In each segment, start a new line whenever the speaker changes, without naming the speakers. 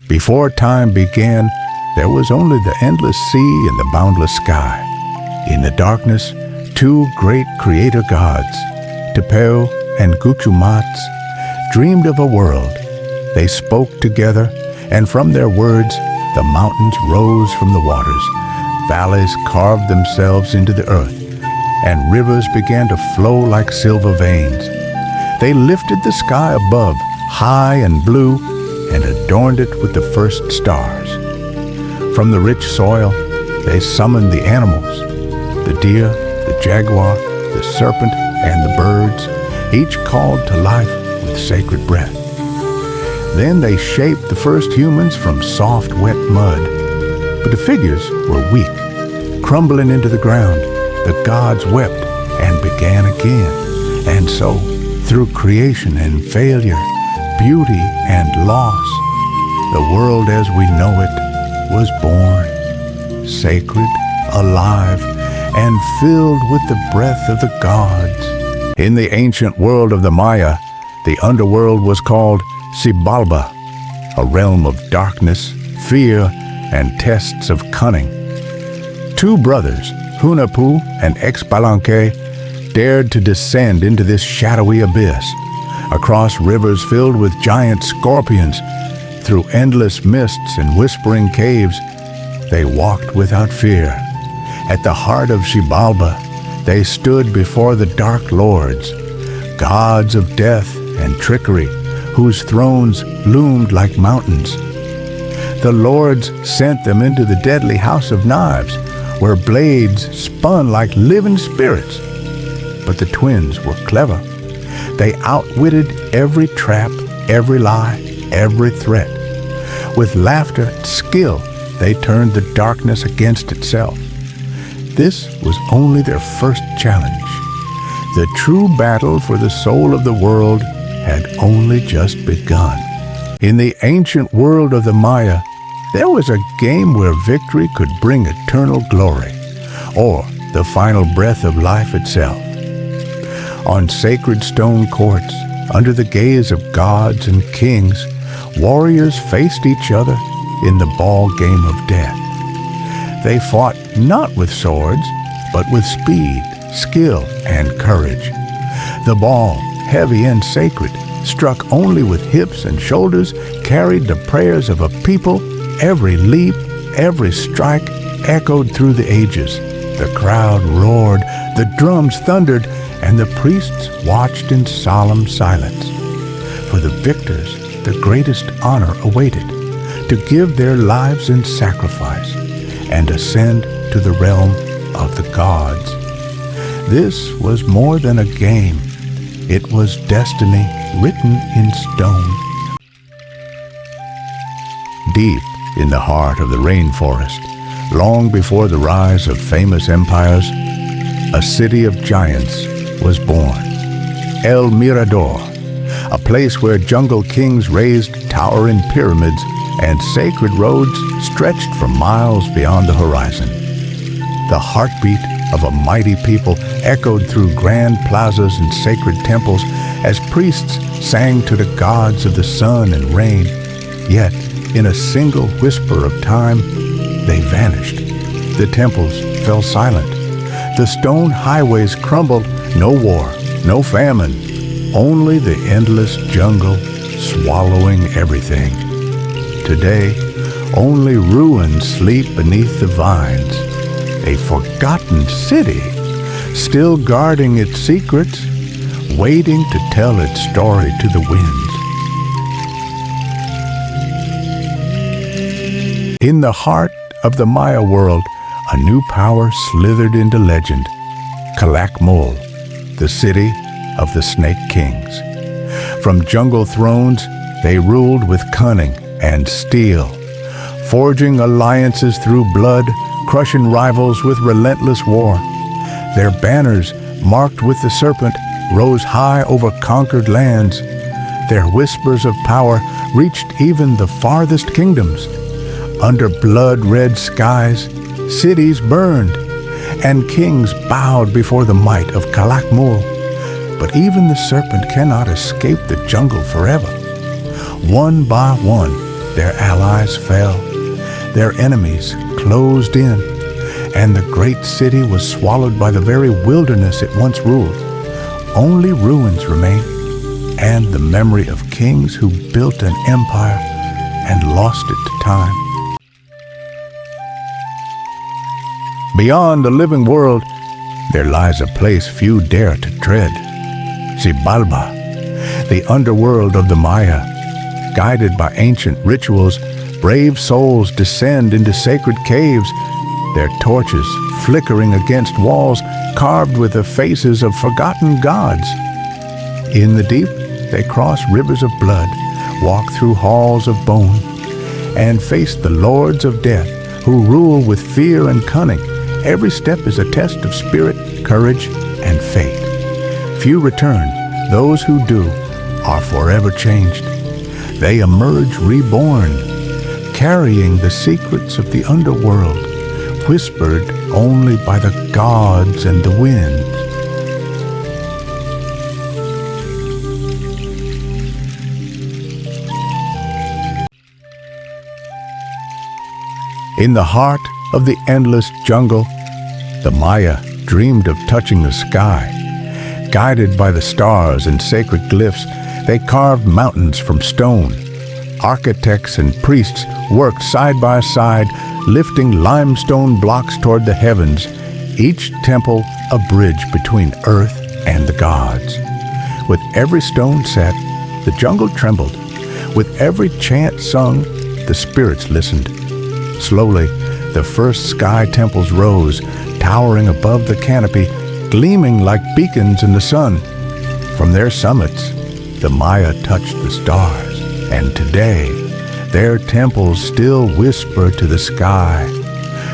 Before time began, there was only the endless sea and the boundless sky. In the darkness, two great creator gods, Tepeo and Guchumatz, dreamed of a world. They spoke together, and from their words, the mountains rose from the waters, valleys carved themselves into the earth, and rivers began to flow like silver veins. They lifted the sky above, high and blue, and adorned it with the first stars. From the rich soil, they summoned the animals, the deer, the jaguar, the serpent, and the birds, each called to life with sacred breath. Then they shaped the first humans from soft, wet mud. But the figures were weak, crumbling into the ground. The gods wept and began again. And so, through creation and failure, beauty and loss, the world as we know it was born, sacred, alive, and filled with the breath of the gods. In the ancient world of the Maya, the underworld was called Xibalba, a realm of darkness, fear, and tests of cunning. Two brothers, Hunahpu and Xbalanque, dared to descend into this shadowy abyss, across rivers filled with giant scorpions, through endless mists and whispering caves. They walked without fear. At the heart of Xibalba, they stood before the Dark Lords, gods of death and trickery, whose thrones loomed like mountains. The lords sent them into the deadly house of knives, where blades spun like living spirits. But the twins were clever. They outwitted every trap, every lie, every threat. With laughter and skill, they turned the darkness against itself. This was only their first challenge. The true battle for the soul of the world had only just begun. In the ancient world of the Maya, there was a game where victory could bring eternal glory, or the final breath of life itself. On sacred stone courts, under the gaze of gods and kings, warriors faced each other in the ball game of death. They fought not with swords, but with speed, skill, and courage. The ball, heavy and sacred, struck only with hips and shoulders, carried the prayers of a people. Every leap, every strike echoed through the ages. The crowd roared, the drums thundered, and the priests watched in solemn silence. For the victors, the greatest honor awaited, to give their lives in sacrifice and ascend to the realm of the gods. This was more than a game. It was destiny written in stone. Deep in the heart of the rainforest, long before the rise of famous empires, a city of giants was born. El Mirador, a place where jungle kings raised towering pyramids and sacred roads stretched for miles beyond the horizon. The heartbeat of a mighty people echoed through grand plazas and sacred temples as priests sang to the gods of the sun and rain. Yet, in a single whisper of time, they vanished. The temples fell silent. The stone highways crumbled. No war, no famine, only the endless jungle swallowing everything. Today, only ruins sleep beneath the vines. A forgotten city, still guarding its secrets, waiting to tell its story to the winds. In the heart of the Maya world, a new power slithered into legend. Calakmul, the city of the Snake Kings. From jungle thrones, they ruled with cunning and steel, forging alliances through blood, crushing rivals with relentless war. Their banners, marked with the serpent, rose high over conquered lands. Their whispers of power reached even the farthest kingdoms. Under blood-red skies, cities burned, and kings bowed before the might of Calakmul. But even the serpent cannot escape the jungle forever. One by one, their allies fell, their enemies closed in, and the great city was swallowed by the very wilderness it once ruled. Only ruins remain, and the memory of kings who built an empire and lost it to time. Beyond the living world, there lies a place few dare to tread. Xibalba, the underworld of the Maya. Guided by ancient rituals, brave souls descend into sacred caves, their torches flickering against walls carved with the faces of forgotten gods. In the deep, they cross rivers of blood, walk through halls of bone, and face the lords of death who rule with fear and cunning. Every step is a test of spirit, courage, and fate. Few return. Those who do are forever changed. They emerge reborn, carrying the secrets of the underworld, whispered only by the gods and the winds. In the heart of the endless jungle, the Maya dreamed of touching the sky. Guided by the stars and sacred glyphs, they carved mountains from stone. Architects and priests worked side by side, lifting limestone blocks toward the heavens, each temple a bridge between earth and the gods. With every stone set, the jungle trembled. With every chant sung, the spirits listened. Slowly, the first sky temples rose, towering above the canopy, gleaming like beacons in the sun. From their summits, the Maya touched the stars, and today, their temples still whisper to the sky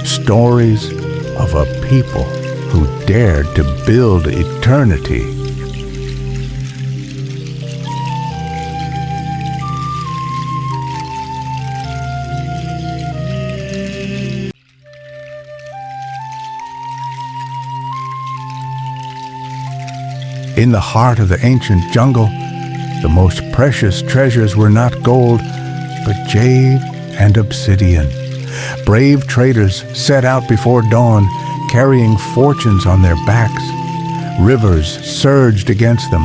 stories of a people who dared to build eternity. In the heart of the ancient jungle, the most precious treasures were not gold, but jade and obsidian. Brave traders set out before dawn, carrying fortunes on their backs. Rivers surged against them.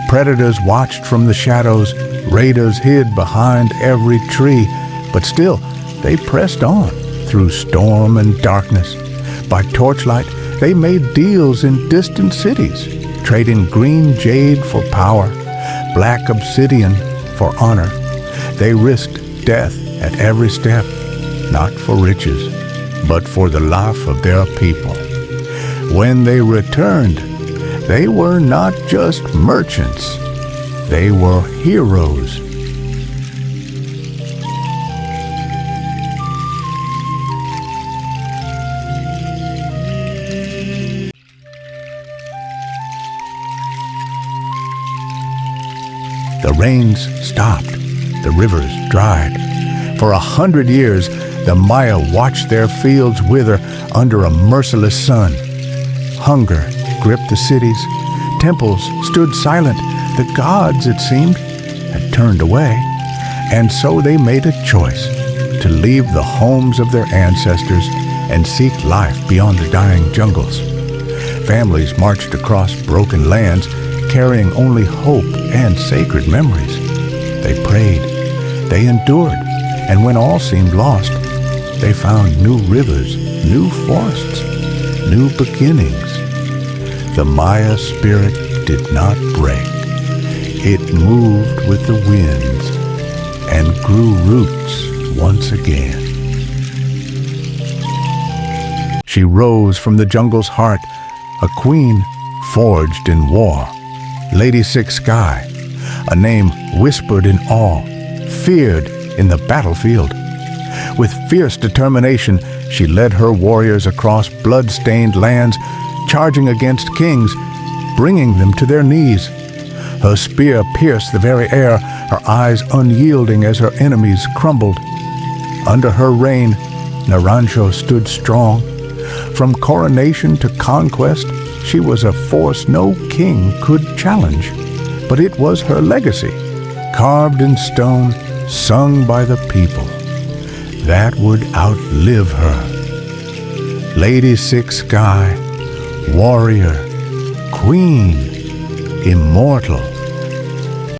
Predators watched from the shadows. Raiders hid behind every tree. But still, they pressed on through storm and darkness. By torchlight, they made deals in distant cities, trading green jade for power, black obsidian for honor. They risked death at every step, not for riches, but for the life of their people. When they returned, they were not just merchants, they were heroes. The rains stopped, the rivers dried. For 100 years, the Maya watched their fields wither under a merciless sun. Hunger gripped the cities. Temples stood silent. The gods, it seemed, had turned away. And so they made a choice to leave the homes of their ancestors and seek life beyond the dying jungles. Families marched across broken lands, carrying only hope and sacred memories. They prayed, they endured, and when all seemed lost, they found new rivers, new forests, new beginnings. The Maya spirit did not break. It moved with the winds and grew roots once again. She rose from the jungle's heart, a queen forged in war. Lady Six Sky, a name whispered in awe, feared in the battlefield. With fierce determination, she led her warriors across blood-stained lands, charging against kings, bringing them to their knees. Her spear pierced the very air, her eyes unyielding as her enemies crumbled. Under her reign, Naranjo stood strong. From coronation to conquest, she was a force no king could challenge. But it was her legacy, carved in stone, sung by the people, that would outlive her. Lady Six Sky, warrior, queen, immortal,